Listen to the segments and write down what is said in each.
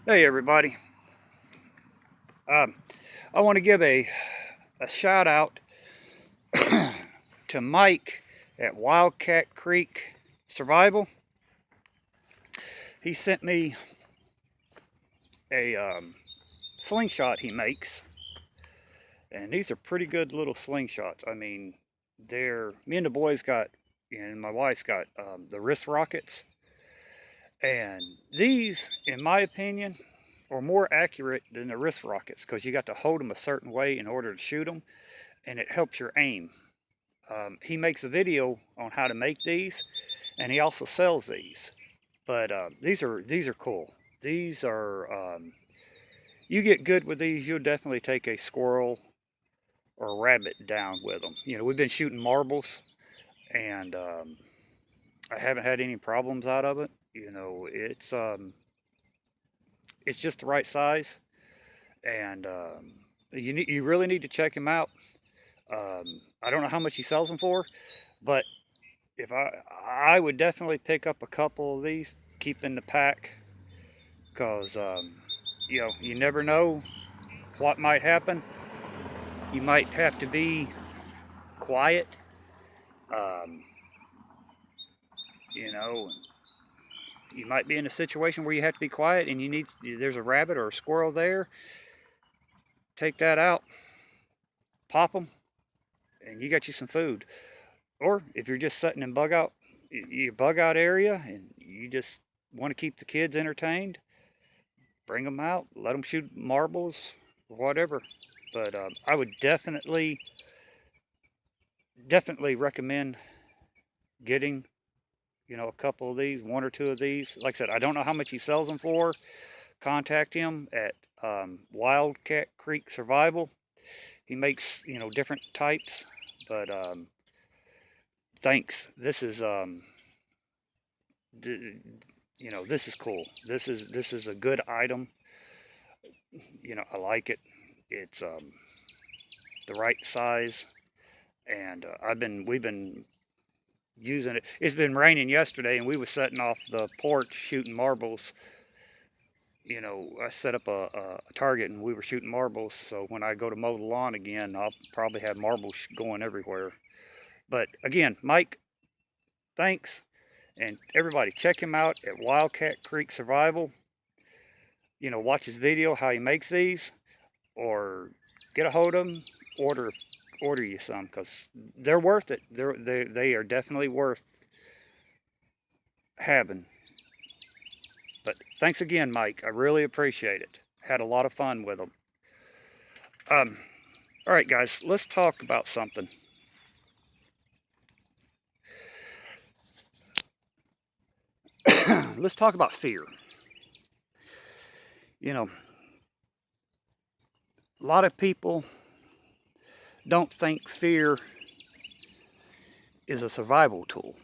Hey everybody, I want to give a shout out to Mike at Wildcat Creek Survival. He sent me a slingshot he makes, and these are pretty good little slingshots. I mean, me and the boys got, and my wife's got the wrist rockets, and these, in my opinion, are more accurate than the wrist rockets because you got to hold them a certain way in order to shoot them, and it helps your aim. He makes a video on how to make these, and he also sells these. But these are cool. These are you get good with these, you'll definitely take a squirrel or a rabbit down with them. You know, we've been shooting marbles, and I haven't had any problems out of it. You know, it's just the right size, and you really need to check him out. I don't know how much he sells them for, but if I would definitely pick up a couple of these, keep in the pack, because you know, you never know what might happen. You might have to be quiet, um, you know. You might be in a situation where you have to be quiet, and there's a rabbit or a squirrel there. Take that out, pop them, and you got you some food. Or if you're just sitting in your bug out area, and you just want to keep the kids entertained, bring them out, let them shoot marbles, whatever. But I would definitely recommend getting, you know, a couple of these, one or two of these. Like I said, I don't know how much he sells them for. Contact him at Wildcat Creek Survival. He makes, you know, different types, but thanks. This is you know, this is cool. This is a good item. You know, I like it. It's the right size, and we've been using it. It's been raining yesterday, and we was sitting off the porch shooting marbles. You know, I set up a target, and we were shooting marbles. So when I go to mow the lawn again, I'll probably have marbles going everywhere. But again, Mike, thanks, and everybody check him out at Wildcat Creek Survival. You know, watch his video how he makes these, or get a hold of him, order you some, because they're worth it. They are definitely worth having. But thanks again, Mike. I really appreciate it. Had a lot of fun with them. All right, guys, let's talk about something. Let's talk about fear. You know, a lot of people don't think fear is a survival tool.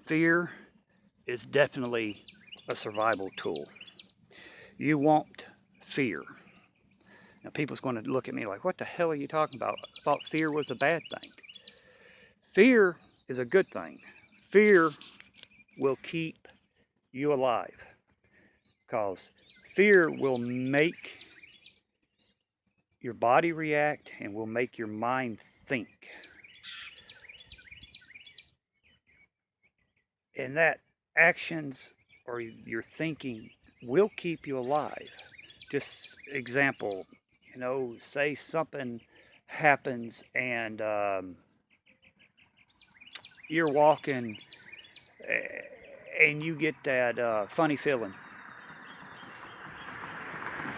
Fear is definitely a survival tool. You want fear. Now, people's going to look at me like, what the hell are you talking about? I thought fear was a bad thing. Fear is a good thing. Fear will keep you alive, because fear will make your body react and will make your mind think. And that actions or your thinking will keep you alive. Just example, you know, say something happens, and you're walking, and you get that funny feeling,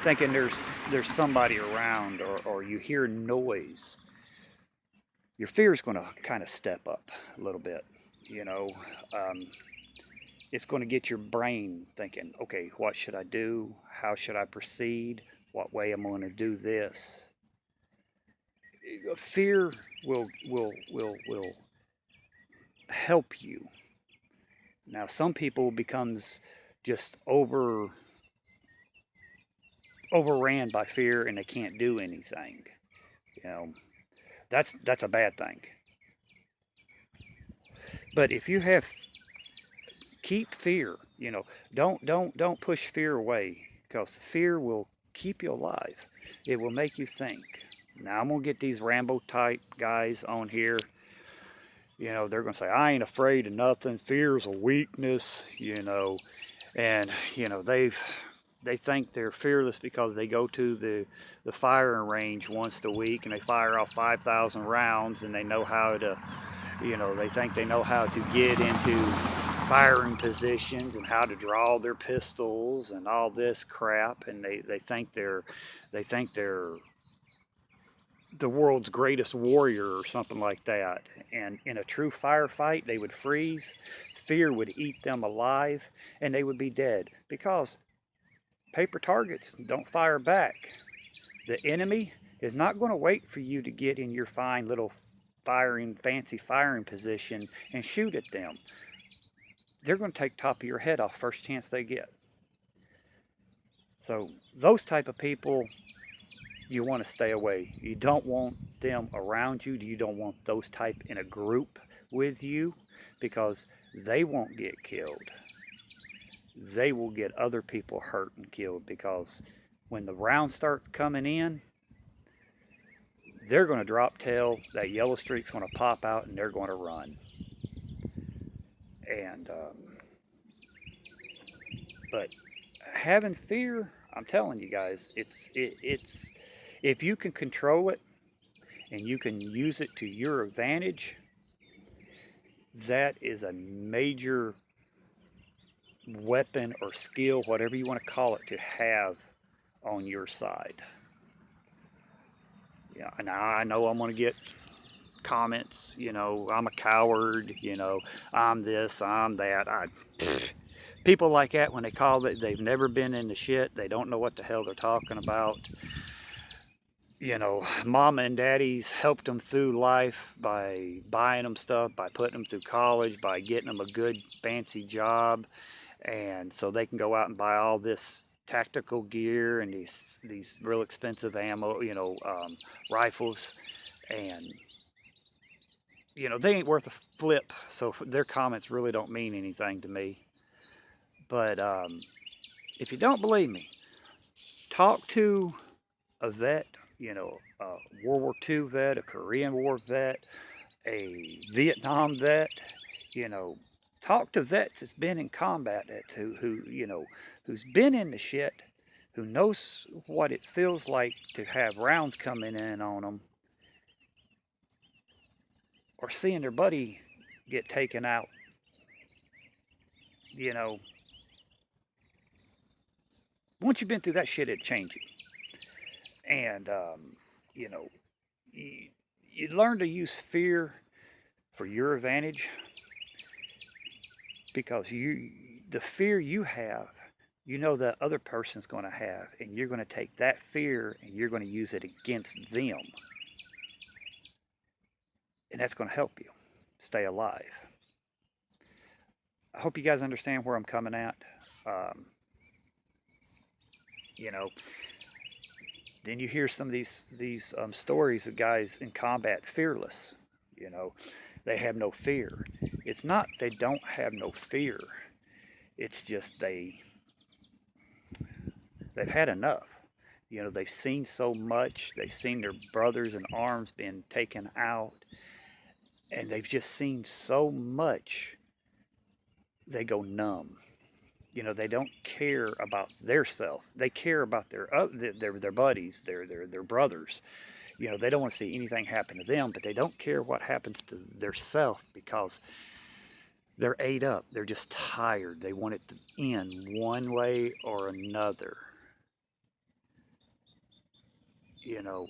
thinking there's somebody around, or you hear noise. Your fear is going to kind of step up a little bit, you know. Um, it's going to get your brain thinking, okay, what should I do? How should I proceed? What way am I going to do this? Fear will help you. Now, some people becomes just overran by fear, and they can't do anything. You know, that's a bad thing. But if you keep fear, you know, don't push fear away. because fear will keep you alive. It will make you think. Now I'm gonna get these Rambo type guys on here. You know, they're gonna say, I ain't afraid of nothing. Fear's a weakness, you know. And, you know, they think they're fearless because they go to the firing range once a week and they fire off 5,000 rounds and they know how to, you know, they think they know how to get into firing positions and how to draw their pistols and all this crap, and they think they're the world's greatest warrior or something like that. And in a true firefight, they would freeze, fear would eat them alive, and they would be dead because paper targets don't fire back. The enemy is not going to wait for you to get in your fine little fancy firing position and shoot at them. They're going to take top of your head off first chance they get. So those type of people, you want to stay away. You don't want them around you. You don't want those type in a group with you, because they won't get killed. They will get other people hurt and killed, because when the round starts coming in, they're going to drop tail, that yellow streak's going to pop out, and they're going to run. And but having fear, I'm telling you guys, it's if you can control it and you can use it to your advantage, that is a major weapon or skill, whatever you want to call it, to have on your side. Yeah, now I know I'm going to get comments, you know, I'm a coward, you know, I'm this, I'm that. People like that, when they call it, they've never been in the shit. They don't know what the hell they're talking about. You know, mama and daddies helped them through life by buying them stuff, by putting them through college, by getting them a good fancy job, and so they can go out and buy all this tactical gear and these real expensive ammo, you know, rifles, and you know, they ain't worth a flip. So their comments really don't mean anything to me. But if you don't believe me, talk to a vet, you know, a World War II vet, a Korean War vet, a Vietnam vet, you know, talk to vets that's been in combat, that's who you know, who's been in the shit, who knows what it feels like to have rounds coming in on them, or seeing their buddy get taken out. You know, once you've been through that shit, it changes you. And you know, you learn to use fear for your advantage, because the fear you have, you know that other person's going to have, and you're going to take that fear and you're going to use it against them, and that's going to help you stay alive. I hope you guys understand where I'm coming at. You know, then you hear some of these stories of guys in combat fearless. You know, they have no fear. It's not they don't have no fear. It's just they've had enough. You know, they've seen so much. They've seen their brothers in arms being taken out, and they've just seen so much. They go numb. You know, they don't care about their self. They care about their buddies, their brothers. You know, they don't want to see anything happen to them, but they don't care what happens to their self, because they're ate up. They're just tired. They want it to end one way or another. You know,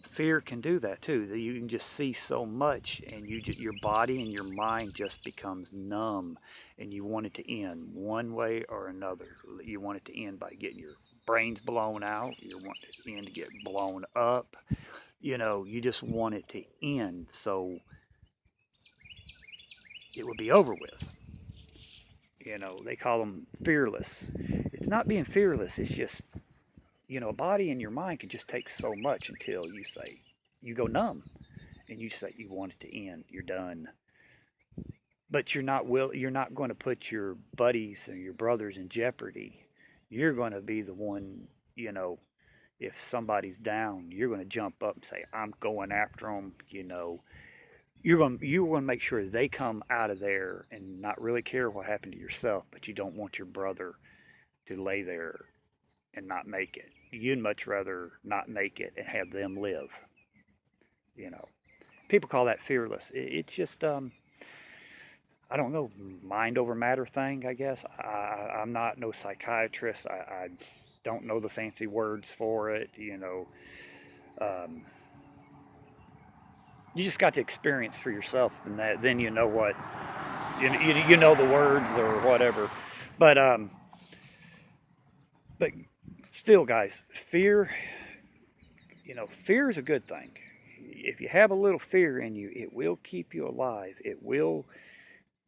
fear can do that too. You can just see so much, and your body and your mind just becomes numb, and you want it to end one way or another. You want it to end by getting your brains blown out. You want it to end to get blown up. You know, you just want it to end so it will be over with. You know, they call them fearless. It's not being fearless. It's just, you know, a body and your mind can just take so much until you say, you go numb, and you say you want it to end. You're done. But you're not going to put your buddies and your brothers in jeopardy. you're going to be the one, you know, if somebody's down, you're going to jump up and say, I'm going after them, you know. You want to make sure they come out of there and not really care what happened to yourself, but you don't want your brother to lay there and not make it. You'd much rather not make it and have them live, you know. People call that fearless. It's just I don't know, mind over matter thing, I guess. I'm not no psychiatrist. I don't know the fancy words for it, you know. Um, you just got to experience for yourself, and then you know what you know the words or whatever. But um, but still, guys, fear. You know, fear is a good thing. If you have a little fear in you, it will keep you alive. It will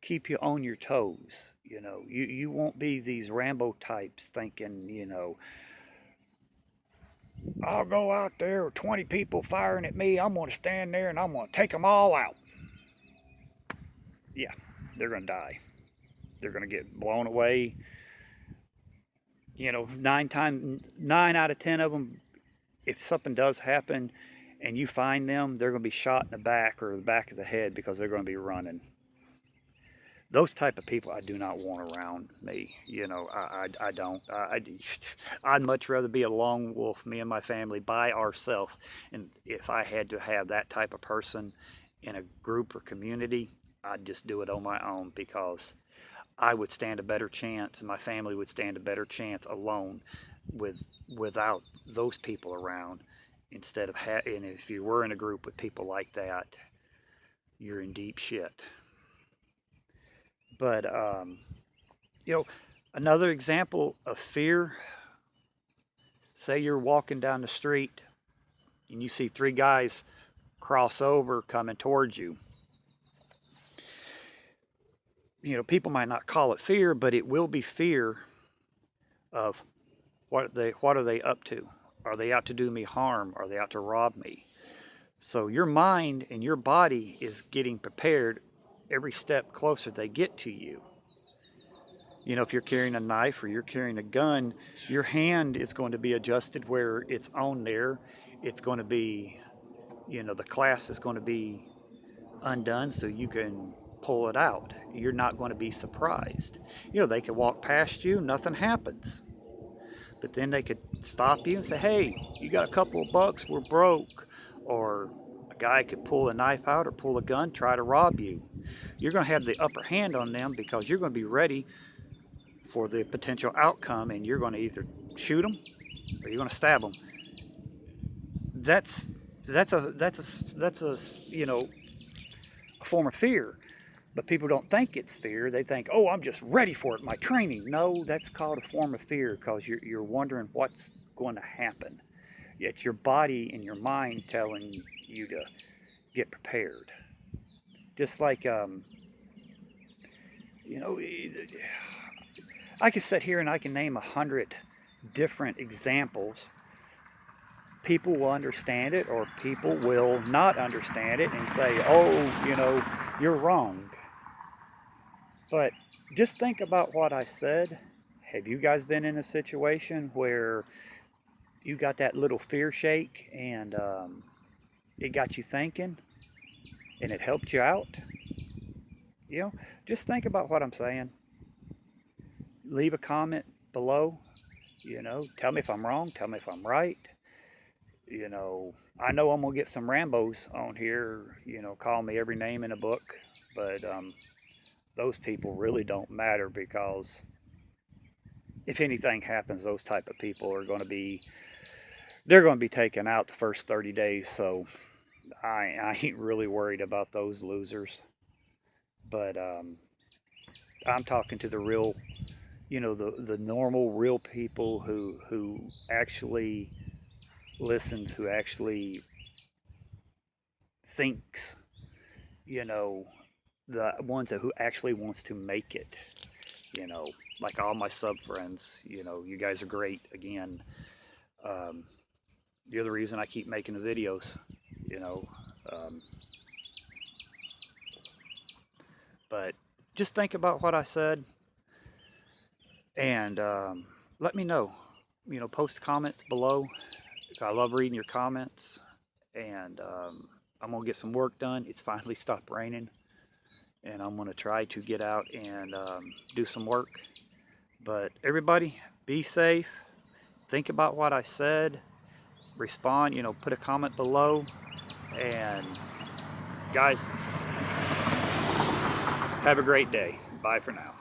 keep you on your toes. You know, you won't be these Rambo types thinking, you know, I'll go out there with 20 people firing at me. I'm going to stand there and I'm going to take them all out. Yeah, they're going to die. They're going to get blown away. You know, 9 out of 10 of them, if something does happen and you find them, they're going to be shot in the back or the back of the head because they're going to be running. Those type of people I do not want around me. You know, I don't. I'd much rather be a lone wolf, me and my family, by ourselves. And if I had to have that type of person in a group or community, I'd just do it on my own because I would stand a better chance and my family would stand a better chance alone with without those people around instead of and if you were in a group with people like that, you're in deep shit. But you know, another example of fear, say you're walking down the street and you see three guys cross over coming towards you. You know, people might not call it fear, but it will be fear of what are they up to? Are they out to do me harm? Are they out to rob me? So your mind and your body is getting prepared every step closer they get to you. You know, if you're carrying a knife or you're carrying a gun, your hand is going to be adjusted where it's on there. It's going to be, you know, the clasp is going to be undone so you can pull it out. You're not going to be surprised. You know, they could walk past you, nothing happens. But then they could stop you and say, hey, you got a couple of bucks, we're broke. Or a guy could pull a knife out or pull a gun, try to rob you. You're going to have the upper hand on them because you're going to be ready for the potential outcome and you're going to either shoot them or you're going to stab them. That's that's a you know, a form of fear. But people don't think it's fear. They think, oh, I'm just ready for it, my training. No, that's called a form of fear because you're wondering what's going to happen. It's your body and your mind telling you to get prepared. Just like, you know, I can sit here and I can name 100 different examples. People will understand it or people will not understand it and say, oh, you know, you're wrong. But just think about what I said. Have you guys been in a situation where you got that little fear shake and it got you thinking and it helped you out? You know, just think about what I'm saying. Leave a comment below. You know, tell me if I'm wrong. Tell me if I'm right. You know, I know I'm going to get some Rambos on here, you know, call me every name in a book. But those people really don't matter because if anything happens, those type of people are going to be, they're going to be taken out the first 30 days. So I ain't really worried about those losers. But I'm talking to the real, you know, the normal real people who actually listens, who actually thinks, you know, the ones who actually wants to make it, you know, like all my sub friends, you know, you guys are great again. Um, you're the reason I keep making the videos, you know. Um, but just think about what I said and let me know. You know, post comments below. I love reading your comments, and I'm gonna get some work done. It's finally stopped raining, and I'm gonna try to get out and do some work. But everybody, be safe. Think about what I said. Respond, you know, put a comment below. And guys, have a great day. Bye for now.